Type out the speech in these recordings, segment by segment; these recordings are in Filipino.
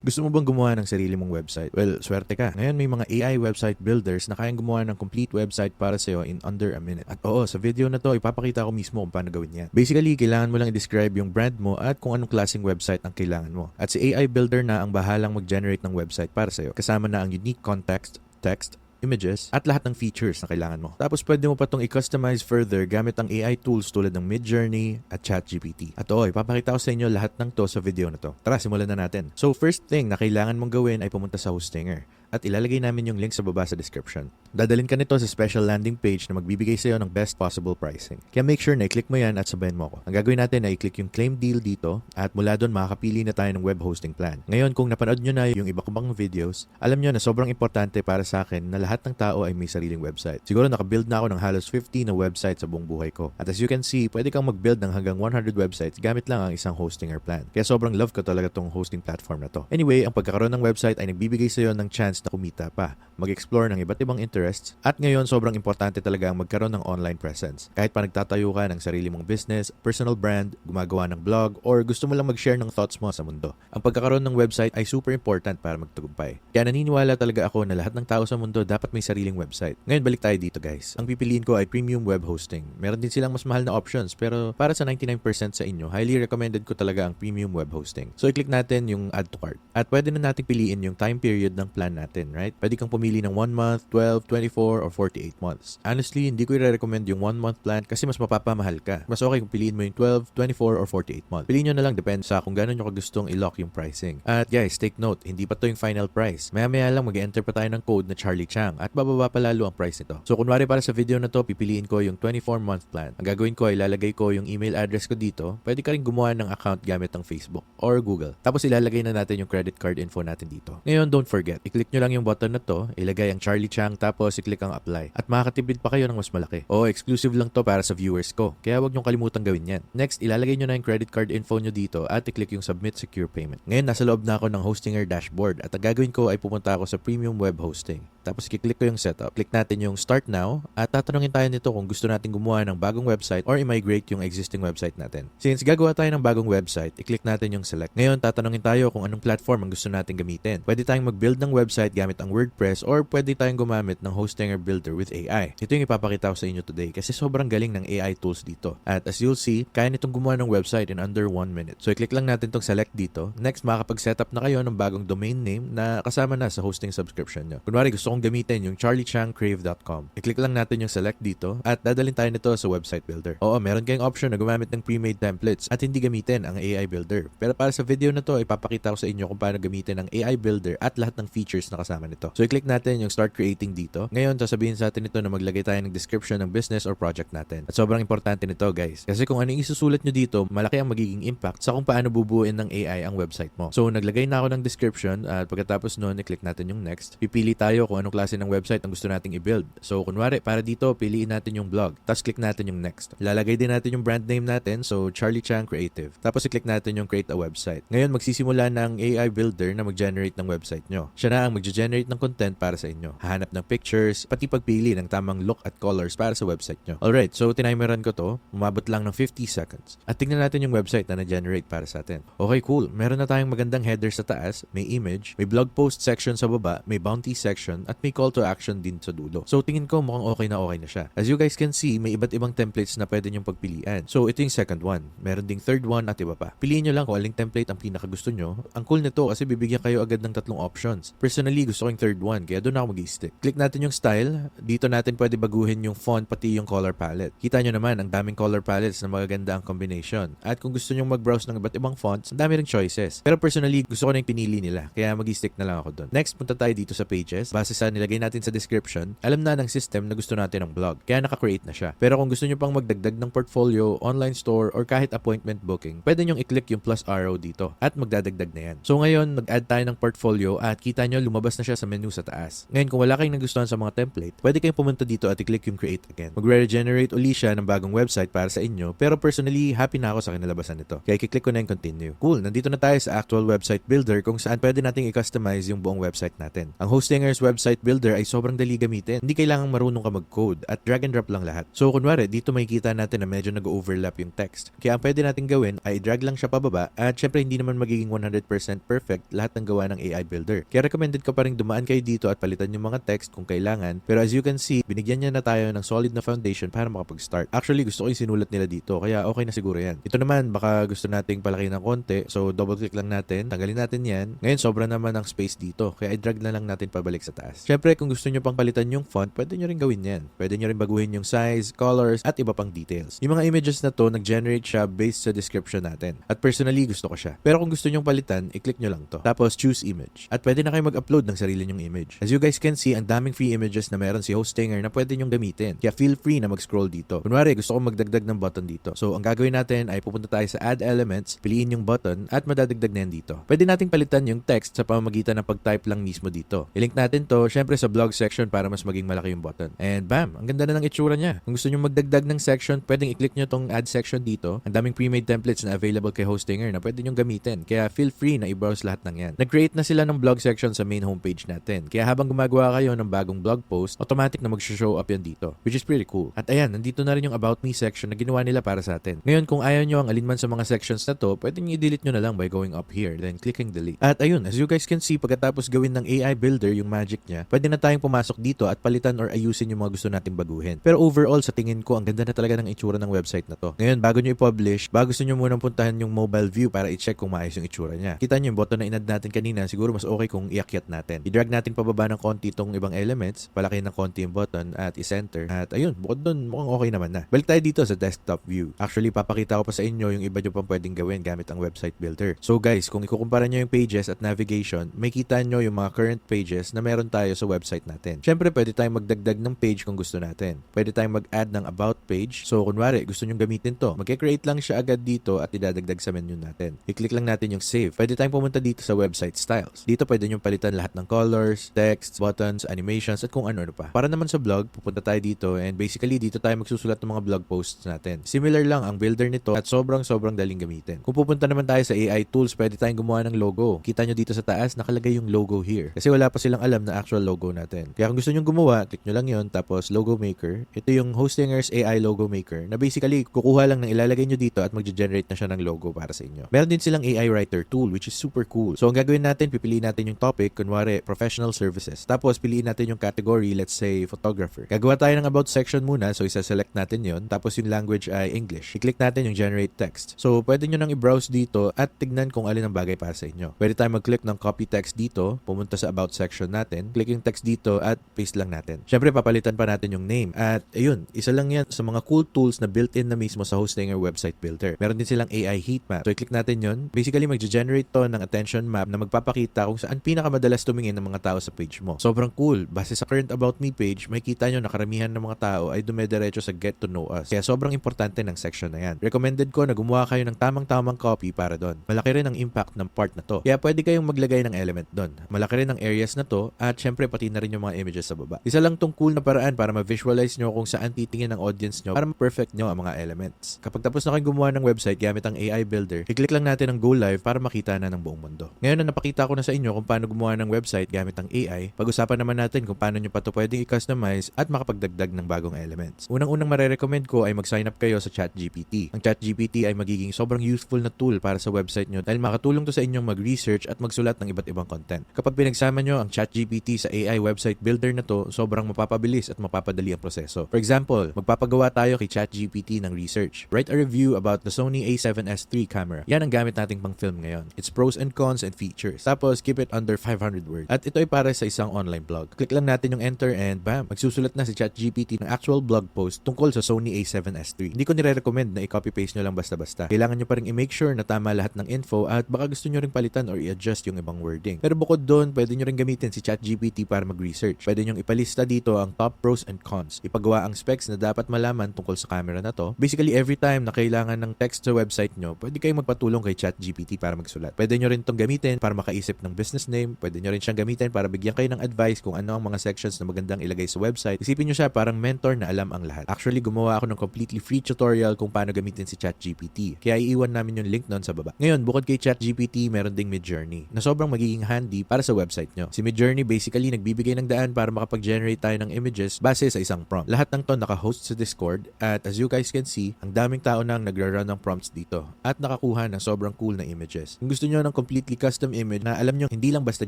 Gusto mo bang gumawa ng sarili mong website? Well, swerte ka. Ngayon may mga AI website builders na kayang gumawa ng complete website para sa'yo in under a minute. At oo, sa video na to, ipapakita ko mismo kung paano gawin yan. Basically, kailangan mo lang i-describe yung brand mo at kung anong klaseng website ang kailangan mo. At si AI builder na ang bahalang mag-generate ng website para sa'yo. Kasama na ang unique context, text, images, at lahat ng features na kailangan mo. Tapos pwede mo pa itong i-customize further gamit ang AI tools tulad ng Midjourney at ChatGPT. At ipapakita ko sa inyo lahat ng to sa video na to. Tara, simulan na natin. So first thing na kailangan mong gawin ay pumunta sa Hostinger. At ilalagay namin yung link sa baba sa description. Dadalhin ka nito sa special landing page na magbibigay sa'yo ng best possible pricing. Kaya make sure na i-click mo yan at sabayan mo ako. Ang gagawin natin ay i-click yung claim deal dito at mula doon makakapili na tayo ng web hosting plan. Ngayon, kung napanood nyo na yung iba ko bang videos, alam nyo na sobrang importante para sa akin na lahat ng tao ay may sariling website. Siguro nakabuild na ako ng halos 50 na website sa buong buhay ko. At as you can see, pwede kang mag-build ng hanggang 100 websites gamit lang ang isang Hostinger plan. Kaya sobrang love ko talaga tong hosting platform na to. Anyway, ang pagkakaroon ng website ay nagbibigay sa'yo ng chance na kumita pa, mag-explore ng iba't ibang interests, at ngayon sobrang importante talaga ang magkaroon ng online presence. Kahit pa nagtatayo ka ng sarili mong business, personal brand, gumagawa ng blog, or gusto mo lang mag-share ng thoughts mo sa mundo. Ang pagkakaroon ng website ay super important para magtagumpay. Kaya naniniwala talaga ako na lahat ng tao sa mundo dapat may sariling website. Ngayon balik tayo dito guys. Ang pipiliin ko ay premium web hosting. Meron din silang mas mahal na options pero para sa 99% sa inyo, highly recommended ko talaga ang premium web hosting. So i-click natin yung add to cart. At pwede na natin piliin yung time period ng plan natin, right? Pwede kang pumili ng 1 month, 12, 24, or 48 months. Honestly, hindi ko i-recommend yung 1 month plan kasi mas mapapamahal ka. Mas okay kung piliin mo yung 12, 24, or 48 months. Piliin nyo na lang depende sa kung gano'n nyo kagustong i-lock yung pricing. At guys, take note, hindi pa to yung final price. Maya-maya lang mag-enter pa tayo ng code na Charlie Chang at bababa pa lalo ang price nito. So kunwari para sa video na to, pipiliin ko yung 24-month plan. Ang gagawin ko ay ilalagay ko yung email address ko dito. Pwede ka rin gumawa ng account gamit ng Facebook or Google. Tapos ilalagay na natin yung credit card info natin dito. Ngayon, don't forget, i-click nyo lang yung button na to, ilagay ang Charlie Chang, tapos i-click ang apply. At makakatipid pa kayo ng mas malaki. Exclusive lang to para sa viewers ko. Kaya wag nyo kalimutan gawin yan. Next, ilalagay nyo na yung credit card info nyo dito at i-click yung submit secure payment. Ngayon, nasa loob na ako ng Hostinger dashboard at ang gagawin ko ay pupunta ako sa premium web hosting. Tapos i-click ko yung setup. Click natin yung start now at tatanungin tayo nito kung gusto natin gumawa ng bagong website or i-migrate yung existing website natin. Since gagawa tayo ng bagong website, i-click natin yung select. Ngayon, tatanungin tayo kung anong platform ang gusto natin gamitin. Pwede tayong mag-build ng website gamit ang WordPress or pwede tayong gumamit ng Hostinger Builder with AI. Ito yung ipapakita ko sa inyo today kasi sobrang galing ng AI tools dito. At as you'll see, kaya nitong gumawa ng website in under 1 minute. So i-click lang natin tong select dito. Next, makakapag-setup na kayo ng bagong domain name na kasama na sa hosting subscription nyo. Kunwari, gusto kong gamitin yung charliechangcrave.com. I-click lang natin yung select dito at dadalhin tayo nito sa website builder. Meron kayong option na gumamit ng pre-made templates at hindi gamitin ang AI builder. Pero para sa video na to, ipapakita ko sa inyo kung paano gamitin ang AI builder at lahat ng features na kasama nito. So i-click natin yung start creating dito. Ngayon, sasabihin sa atin ito na maglagay tayo ng description ng business or project natin. At sobrang importante nito guys. Kasi kung ano yung isusulat nyo dito, malaki ang magiging impact sa kung paano bubuuin ng AI ang website mo. So naglagay na ako ng description at pagkatapos nun, i-click natin yung next. Pipili tayo kung anong klase ng website ang gusto nating i-build. So kunwari, para dito, piliin natin yung blog. Tapos click natin yung next. Lalagay din natin yung brand name natin. So Charlie Chang Creative. Tapos i-click natin yung create a website. Ngayon, magsisimula na ang AI builder na mag-generate ng website nyo. Siya na ang mag-generate ng content para sa inyo. Hahanap ng pictures, pati pagpili ng tamang look at colors para sa website nyo. Alright, so tinimeran ko to. Umabot lang ng 50 seconds. At tingnan natin yung website na na-generate para sa atin. Okay, cool. Meron na tayong magandang header sa taas, may image, may blog post section sa baba, may bounty section, at may call to action din sa dulo. So tingin ko mukhang okay na siya. As you guys can see, may iba't ibang templates na pwede nyong pagpilian. So ito yung second one. Meron ding third one at iba pa. Piliin nyo lang kung aling template ang pinakagusto nyo. Ang cool nito kasi bibigyan kayo agad ng 3 options. Personally, gusto ko yung third one, kaya doon ako mag-i-stick. Click natin yung style. Dito natin pwede baguhin yung font pati yung color palette. Kita nyo naman, ang daming color palettes na magaganda ang combination. At kung gusto nyo mag-browse ng iba't ibang fonts, ang dami ring choices. Pero personally, gusto ko na yung pinili nila, kaya mag-i-stick na lang ako doon. Next, punta tayo dito sa pages. Base sa nilagay natin sa description, alam na ng system na gusto natin ng blog, kaya naka-create na siya. Pero kung gusto nyo pang magdagdag ng portfolio, online store, or kahit appointment booking, pwede nyong i-click yung plus arrow dito at magdadagdag na yan. So ngayon, mag-add tayo ng portfolio at kita nyo lumabas na siya sa menu sa taas. Ngayon, kung wala kayong nagustuhan sa mga template, pwede kayong pumunta dito at i-click yung create again. Magre-regenerate uli siya ng bagong website para sa inyo, pero personally, happy na ako sa kinalabasan nito. Kaya i-click ko na yung continue. Cool, nandito na tayo sa actual website builder kung saan pwede nating i-customize yung buong website natin. Ang Hostingers website builder ay sobrang dali gamitin. Hindi kailangang marunong ka mag-code at drag and drop lang lahat. So, kunwari, dito makikita natin na medyo nag-overlap yung text. Kaya ang pwede natin gawin ay drag lang siya pababa at syempre hindi naman magiging 100% perfect lahat ng gawa ng AI builder. Kaya recommended ko pa rin dumaan kayo dito at palitan yung mga text kung kailangan. Pero as you can see, binigyan niya na tayo ng solid na foundation para makapag-start. Actually, gusto ko yung sinulat nila dito kaya okay na siguro yan. Ito naman, baka gusto nating palaki ng konti. So, double click lang natin. Tanggalin natin yan. Ngayon, sobra naman ang space dito. Kaya i-drag na lang natin pabalik sa taas. Syempre, kung gusto nyo pang palitan yung font, pwede nyo rin gawin yan. Pwede nyo rin baguhin yung size, colors, at iba pang details. Yung mga images na to, nag-generate siya based sa description natin. At personally, gusto ko siya. Pero kung gusto nyong palitan, i-click nyo lang to. Tapos, choose image. At pwede na kayo mag-upload ng sarili nyong image. As you guys can see, ang daming free images na meron si Hostinger na pwede nyong gamitin. Kaya feel free na mag-scroll dito. Kunwari, gusto ko magdagdag ng button dito. So, ang gagawin natin ay pupunta tayo sa Add Elements, piliin yung button, at madadagdag na yan dito. Pwede nating palitan yung text sa pamamagitan ng pag-type lang mismo dito. I-link natin to, syempre sa blog section para mas maging malaki yung button. And bam! Ang ganda na ng itsura niya. Kung gusto nyo magdagdag ng section, pwedeng i-click nyo tong Add Section dito. Ang daming pre-made templates na available kay Hostinger na pwede nyong gamitin. Kaya feel free na i-browse lahat ng yan. Nag-create na sila ng blog section sa main homepage natin. Kaya habang gumagawa kayo ng bagong blog post, automatic na mag-show up yan dito. Which is pretty cool. At ayan, nandito na rin yung About Me section na ginawa nila para sa atin. Ngayon, kung ayaw nyo ang alinman sa mga sections na to, pwede nyo i-delete nyo na lang by going up here, then clicking delete. At ayun, as you guys can see, pagkatapos gawin ng AI builder yung magic niya, pwede na tayong pumasok dito at palitan or ayusin yung mga gusto nating baguhin. Pero overall, sa tingin ko, ang ganda na talaga ng itsura ng website na to. Ngayon, bago nyo i-publish, gusto nyo munang puntahan yung mobile view para i-check kung maayos yung itsura niya. Kita nyo yung button na inad natin kanina, siguro mas okay kung iakyat natin. I-drag natin pababa ng konti itong ibang elements, palaki ng konti yung button at i-center. At ayun, bukod dun, mukhang okay naman na. Balik tayo dito sa desktop view. Actually, papakita ko pa sa inyo yung iba nyo pang pwedeng gawin gamit ang website builder. So guys, kung ikukumpara nyo yung pages at navigation, may kita nyo yung mga current pages na meron tayo sa website natin. Syempre, pwede tayong magdagdag ng page kung gusto natin. Pwede tayong mag-add ng about page. So, kunwari, gusto nyo gamitin to. Mag-create lang siya agad dito at idadagdag sa menu natin. I-click lang natin yung save. Pwede tayong pumunta dito sa website styles. Dito pwede nyo palitan lahat ng colors, text, buttons, animations, at kung ano-ano pa. Para naman sa blog, pupunta tayo dito and basically dito tayo magsusulat ng mga blog posts natin. Similar lang ang builder nito at sobrang daling gamitin. Kung pupunta naman tayo sa AI tools, pwede tayong gumawa ng logo. Kita nyo dito sa taas, nakalagay yung logo here. Kasi wala pa silang alam na actual logo natin. Kaya kung gusto nyo gumawa, click nyo lang yon, tapos logo maker. Ito yung Hostingers AI logo maker na basically kukuha lang ng ilalagay nyo dito at mag-generate na siya ng logo para sa inyo. Meron din silang AI writer tool which is super cool. So ang gagawin natin, pipiliin natin yung topic, kunwari professional services. Tapos piliin natin yung category, let's say photographer. Gagawa tayo ng about section muna, so isa-select natin yon. Tapos yung language ay English. I-click natin yung generate text. So pwede nyo nang i-browse dito at tignan kung alin ang bagay para sa inyo. Pwede tayo mag-click ng copy text dito, pumunta sa about section natin, click yung text dito at paste lang natin. Syempre papalitan pa natin yung name. At ayun, isa lang yan sa mga cool tools na built-in na mismo sa Hostinger website builder. Meron din silang AI heat map. So i-click natin yon. Basically mag-generate to ng attention map na magpapakita kung saan pinakamadalas tumingin ng mga tao sa page mo. Sobrang cool. Base sa current about me page, makikita nyo na karamihan ng mga tao ay dumediretso sa get to know us. Kaya sobrang importante ng section na yan. Recommended ko na gumawa kayo ng tamang-tamang copy para doon. Malaki rin ang impact ng part na to. Kaya pwede kayong maglagay ng element doon. Malaki rin ang areas na to at syempre pati na rin yung mga images sa baba. Isa lang tong cool na paraan para ma-visualize nyo kung saan titingin ang audience nyo para ma-perfect nyo ang mga elements. Kapag tapos na kayong gumawa ng website gamit ang AI builder, i-click lang natin ang go live para makita na ng buong mundo. Ngayon na napakita ko na sa inyo kung paano gumawa ng website gamit ang AI, pag-usapan naman natin kung paano nyo pa to pwedeng i-customize at makapagdagdag ng bagong elements. Unang-unang marerecommend ko ay mag-sign up kayo sa ChatGPT. Ang ChatGPT ay magiging sobrang useful na tool para sa website nyo dahil makatulong to sa inyong mag-research at magsulat ng iba't ibang content. Kapag pinagsama nyo ang ChatGPT sa AI website builder na to, sobrang mapapabilis at mapapadali ang proseso. For example, magpapagawa tayo kay ChatGPT ng research. Write a review about the Sony a7S III camera. Yan ang gamit nating pang film ngayon. Its pros and cons and features. Tapos, keep it under 500 words. At ito ay para sa isang online blog. Click lang natin yung enter and bam, magsusulat na si ChatGPT ng actual blog post tungkol sa Sony a7S III. Hindi ko nire-recommend na i-copy-paste nyo lang basta-basta. Kailangan nyo pa rin i-make sure na tama lahat ng info at baka gusto nyo rin palitan or i-adjust yung ibang wording. Pero bukod doon, pwede nyo rin gamitin si ChatGPT para mag-research. Pwede nyo ipalista dito ang top pros and cons. Ipagawa ang specs na dapat malaman tungkol sa camera na to. Basically, every time na kailangan ng text sa website nyo, pwede kayong magpatulong kay ChatGPT para magsulat. Pwede nyo rin itong gamitin para makaisip ng business name. Pwede nyo nyo rin siyang gamitin para bigyan kayo ng advice kung ano ang mga sections na magandang ilagay sa website. Isipin nyo siya parang mentor na alam ang lahat. Actually, gumawa ako ng completely free tutorial kung paano gamitin si ChatGPT. Kaya iiwan namin yung link nun sa baba. Ngayon, bukod kay ChatGPT, meron ding Midjourney na sobrang magiging handy para sa website nyo. Si Midjourney basically nagbibigay ng daan para makapag-generate tayo ng images base sa isang prompt. Lahat ng to naka-host sa Discord at as you guys can see, ang daming tao nang nagra-run ng prompts dito at nakakuha ng sobrang cool na images. Kung gusto nyo ng completely custom image na alam nyo hindi lang basta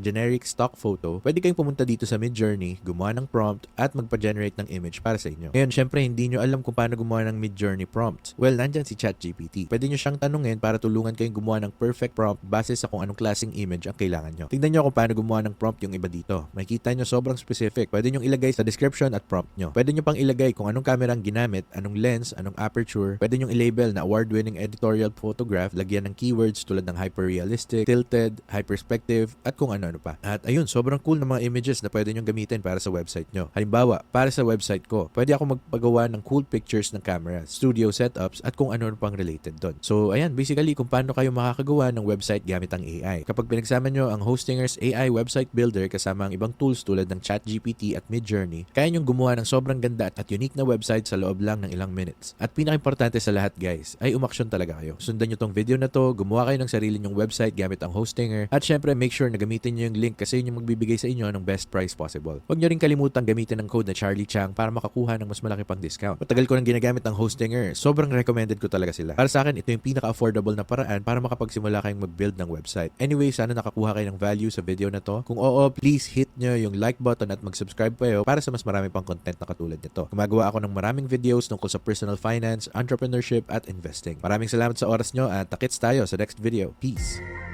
generic stock photo, pwede kayong pumunta dito sa Midjourney, gumawa ng prompt at magpa-generate ng image para sa inyo. Ngayon, syempre hindi nyo alam kung paano gumawa ng Midjourney prompt. Well, nandyan si ChatGPT. Pwede nyo siyang tanungin para tulungan kayong gumawa ng perfect prompt base sa kung anong klaseng image ang kailangan nyo. Tignan nyo kung paano gumawa ng prompt yung iba dito. Makikita nyo sobrang specific. Pwede nyo ilagay sa description at prompt nyo. Pwede nyo pang ilagay kung anong camera ang ginamit, anong lens, anong aperture. Pwede nyo i-label na award-winning editorial photograph, lagyan ng keywords tulad ng hyper-realistic, tilted, hyperspective, at kung ano-ano pa. At ayun, sobrang cool na mga images na pwede nyo gamitin para sa website nyo. Halimbawa, para sa website ko, pwede ako magpagawa ng cool pictures ng cameras, studio setups, at kung ano pang related doon. So, ayan, basically kung paano kayo makakagawa ng website gamit ang AI. Kapag pinagsama nyo ang Hostinger's AI website builder kasama ang ibang tools tulad ng ChatGPT at Midjourney, kaya nyong gumawa ng sobrang ganda at unique na website sa loob lang ng ilang minutes. At pinaka-importante sa lahat guys, ay umaksyon talaga kayo. Sundan nyo tong video na to, gumawa kayo ng sarili nyong website gamit ang Hostinger, at syempre make sure na gamitin nyo yung link kasi yun yung magbibigay sa inyo ng best price possible. Huwag nyo rin kalimutang gamitin ang code na Charlie Chang para makakuha ng mas malaki pang discount. Matagal ko nang ginagamit ang Hostinger, sobrang recommended ko talaga sila. Para sa akin, ito yung pinaka-affordable na paraan para makapagsimula kayong mag-build ng website. Anyway, sana nakakuha kayo ng value sa video na to. Kung oo, please hit nyo yung like button at mag-subscribe kayo para sa mas marami pang content na katulad nito. Gumagawa ako ng maraming videos tungkol sa personal finance, entrepreneurship at investing. Maraming salamat sa oras nyo at takits tayo sa next video. Peace!